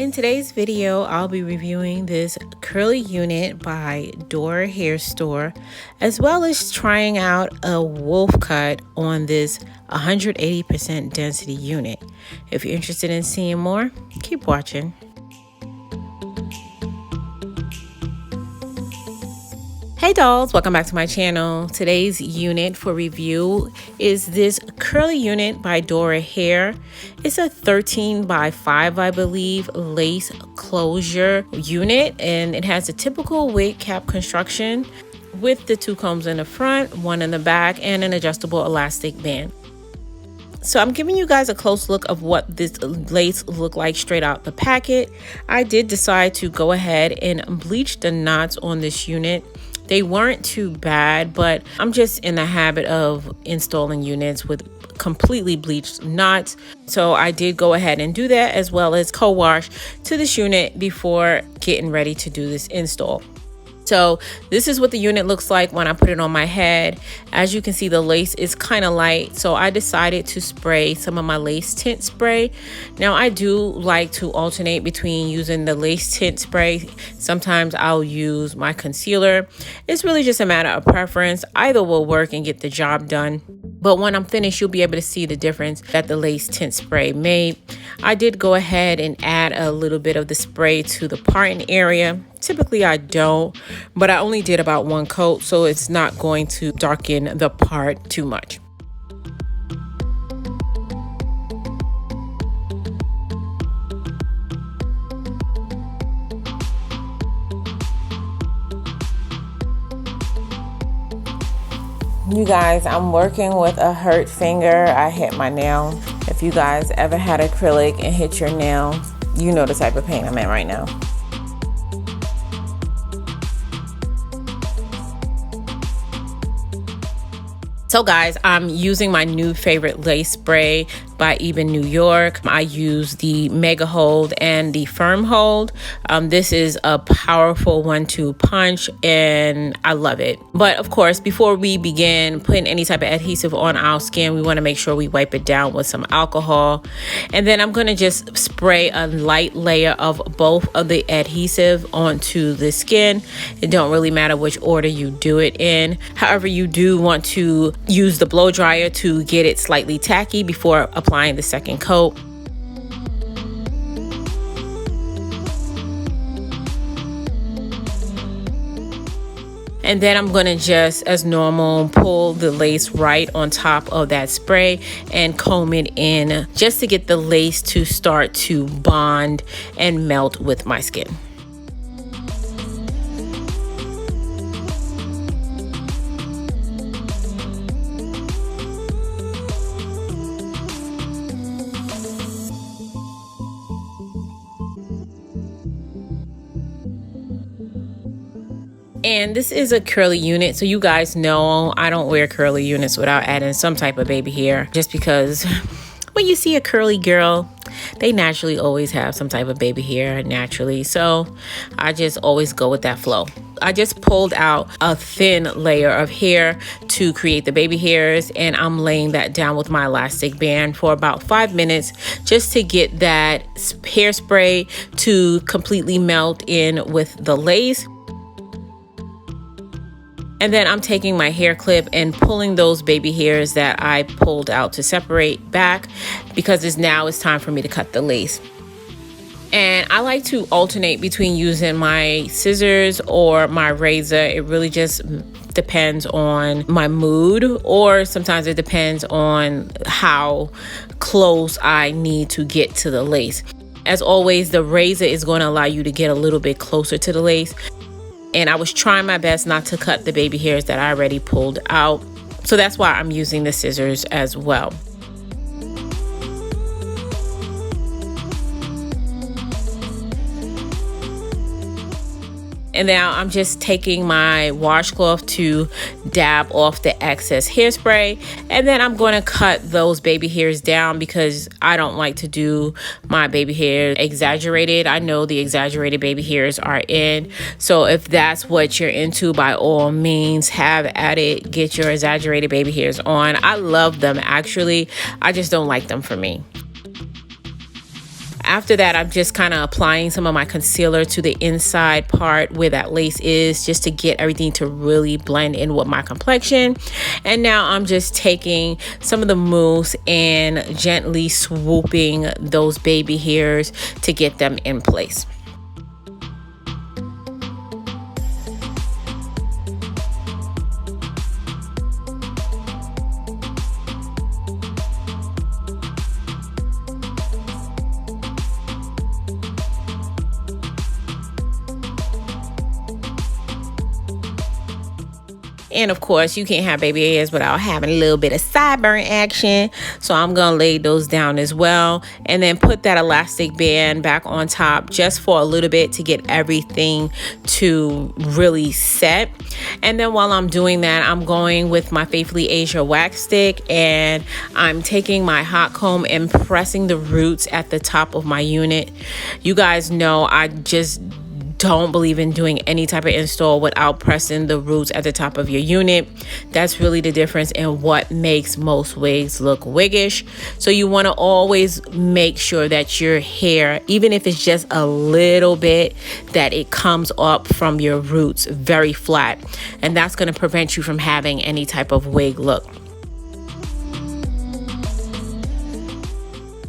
In today's video, I'll be reviewing this curly unit by Dorhair store, as well as trying out a wolf cut on this 180% density unit. If you're interested in seeing more, keep watching. Hey dolls, welcome back to my channel. Today's unit for review is this curly unit by Dorhair. It's a 13 by 5, I believe, lace closure unit, and it has a typical wig cap construction with the 2 combs in the front, 1 in the back, and an adjustable elastic band. So I'm giving you guys a close look of what this lace looked like straight out the packet. I did decide to go ahead and bleach the knots on this unit. They weren't too bad, but I'm just in the habit of installing units with completely bleached knots. So I did go ahead and do that, as well as co-wash to this unit before getting ready to do this install. So this is what the unit looks like when I put it on my head. As you can see, the lace is kind of light, so I decided to spray some of my lace tint spray. Now I do like to alternate between using the lace tint spray. Sometimes I'll use my concealer. It's really just a matter of preference. Either will work and get the job done. But when I'm finished, you'll be able to see the difference that the lace tint spray made. I did go ahead and add a little bit of the spray to the parting area. Typically I don't, but I only did about 1 coat, so it's not going to darken the part too much. You guys, I'm working with a hurt finger. I hit my nail. If you guys ever had acrylic and hit your nail, you know the type of pain I'm in right now. So guys, I'm using my new favorite lace spray by Even New York. I use the Mega Hold and the Firm Hold. This is a powerful 1-2 punch and I love it. But of course, before we begin putting any type of adhesive on our skin, we want to make sure we wipe it down with some alcohol. And then I'm going to just spray a light layer of both of the adhesive onto the skin. It don't really matter which order you do it in. However, you do want to use the blow dryer to get it slightly tacky before applying the second coat. And then I'm going to just, as normal, pull the lace right on top of that spray and comb it in just to get the lace to start to bond and melt with my skin. And this is a curly unit, so you guys know I don't wear curly units without adding some type of baby hair, just because when you see a curly girl, they naturally always have some type of baby hair naturally. So I just always go with that flow. I just pulled out a thin layer of hair to create the baby hairs, and I'm laying that down with my elastic band for about 5 minutes just to get that hairspray to completely melt in with the lace. And then I'm taking my hair clip and pulling those baby hairs that I pulled out to separate back, because now it's time for me to cut the lace. And I like to alternate between using my scissors or my razor. It really just depends on my mood, or sometimes it depends on how close I need to get to the lace. As always, the razor is going to allow you to get a little bit closer to the lace. And I was trying my best not to cut the baby hairs that I already pulled out. So that's why I'm using the scissors as well. And now I'm just taking my washcloth to dab off the excess hairspray. And then I'm going to cut those baby hairs down because I don't like to do my baby hair exaggerated. I know the exaggerated baby hairs are in. So if that's what you're into, by all means, have at it. Get your exaggerated baby hairs on. I love them, actually. I just don't like them for me. After that, I'm just kind of applying some of my concealer to the inside part where that lace is, just to get everything to really blend in with my complexion. And now I'm just taking some of the mousse and gently swooping those baby hairs to get them in place. And of course, you can't have baby hairs without having a little bit of sideburn action. So I'm going to lay those down as well. And then put that elastic band back on top just for a little bit to get everything to really set. And then while I'm doing that, I'm going with my Faithfully Asia wax stick. And I'm taking my hot comb and pressing the roots at the top of my unit. You guys know I just don't believe in doing any type of install without pressing the roots at the top of your unit. That's really the difference in what makes most wigs look wiggish. So you want to always make sure that your hair, even if it's just a little bit, that it comes up from your roots very flat, and that's going to prevent you from having any type of wig look.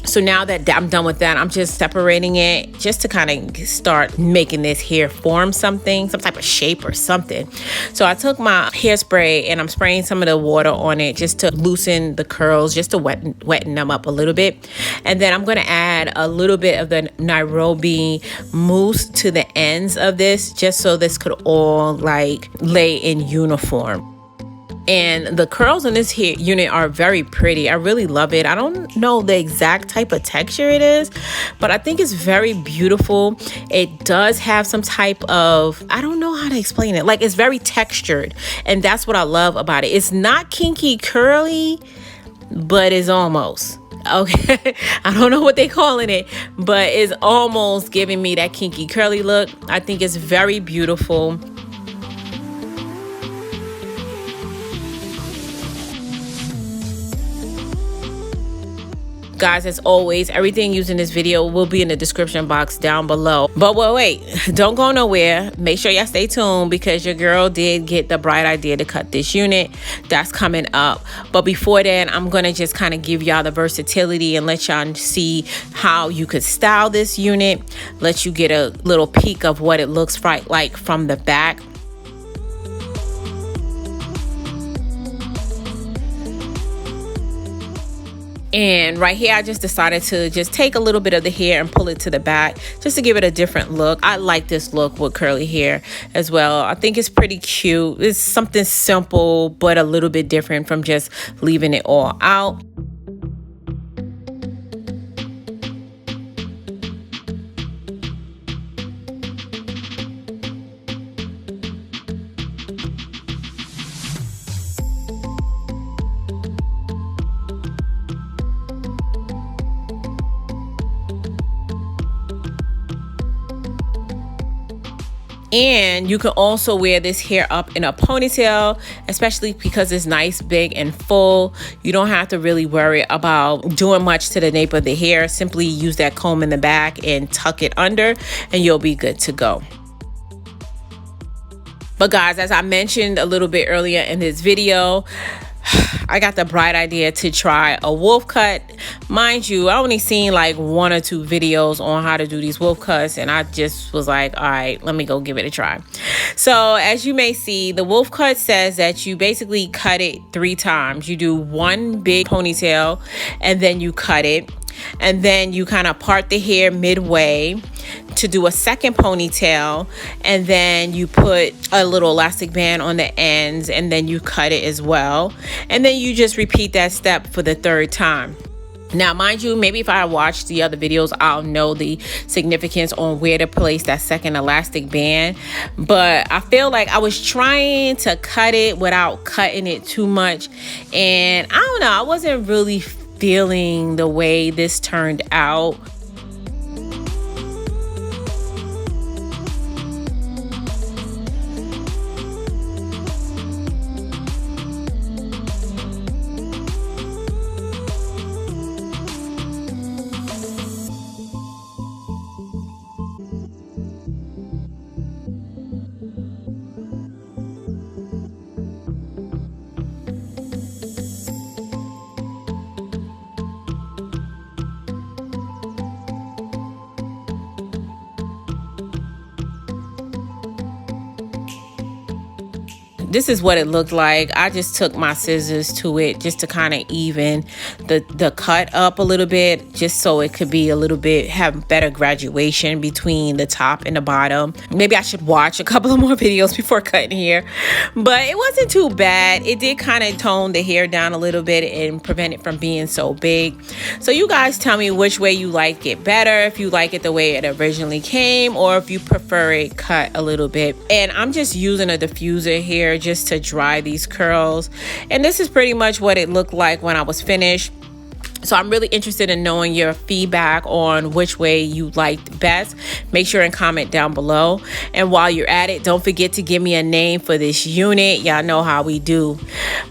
So now that I'm done with that, I'm just separating it just to kind of start making this hair form something, some type of shape or something. So I took my hairspray and I'm spraying some of the water on it just to loosen the curls, just to wetten them up a little bit. And then I'm going to add a little bit of the Nairobi mousse to the ends of this, just so this could all like lay in uniform. And the curls in this hair unit are very pretty. I really love it. I don't know the exact type of texture it is, but I think it's very beautiful. It does have some type of, I don't know how to explain it. Like, it's very textured, and that's what I love about it. It's not kinky curly, but it's almost. Okay, I don't know what they're calling it, but it's almost giving me that kinky curly look. I think it's very beautiful. Guys, as always, everything used in this video will be in the description box down below. But wait, don't go nowhere. Make sure y'all stay tuned, because your girl did get the bright idea to cut this unit. That's coming up. But before then, I'm going to just kind of give y'all the versatility and let y'all see how you could style this unit. Let you get a little peek of what it looks like from the back. And right here, I just decided to just take a little bit of the hair and pull it to the back just to give it a different look. I like this look with curly hair as well. I think it's pretty cute. It's something simple, but a little bit different from just leaving it all out. And you can also wear this hair up in a ponytail, especially because it's nice, big, and full. You don't have to really worry about doing much to the nape of the hair. Simply use that comb in the back and tuck it under, and you'll be good to go. But guys, as I mentioned a little bit earlier in this video, I got the bright idea to try a wolf cut. Mind you, I only seen like 1 or 2 videos on how to do these wolf cuts, and I just was like, all right, let me go give it a try. So as you may see, the wolf cut says that you basically cut it 3 times. You do 1 big ponytail, and then you cut it, and then you kind of part the hair midway to do a second ponytail, and then you put a little elastic band on the ends, and then you cut it as well, and then you just repeat that step for the 3rd time. Now, mind you, maybe if I watched the other videos, I'll know the significance on where to place that second elastic band. But I feel like I was trying to cut it without cutting it too much. And I don't know, I wasn't really feeling the way this turned out. this is what it looked like. I just took my scissors to it just to kind of even the cut up a little bit, just so it could be a little bit, have better graduation between the top and the bottom. Maybe I should watch a couple of more videos before cutting hair, but it wasn't too bad. It did kind of tone the hair down a little bit and prevent it from being so big. So you guys tell me which way you like it better, if you like it the way it originally came, or if you prefer it cut a little bit. And I'm just using a diffuser here just to dry these curls, and this is pretty much what it looked like when I was finished. So I'm really interested in knowing your feedback on which way you liked best. Make sure and comment down below. And while you're at it, don't forget to give me a name for this unit. Y'all know how we do.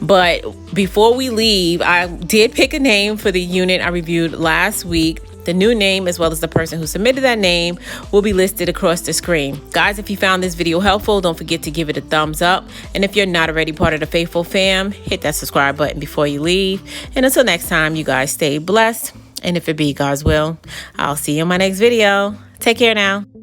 But before we leave, I did pick a name for the unit I reviewed last week. The new name, as well as the person who submitted that name, will be listed across the screen. Guys, if you found this video helpful, don't forget to give it a thumbs up. And if you're not already part of the Faithful fam, hit that subscribe button before you leave. And until next time, you guys stay blessed. And if it be God's will, I'll see you in my next video. Take care now.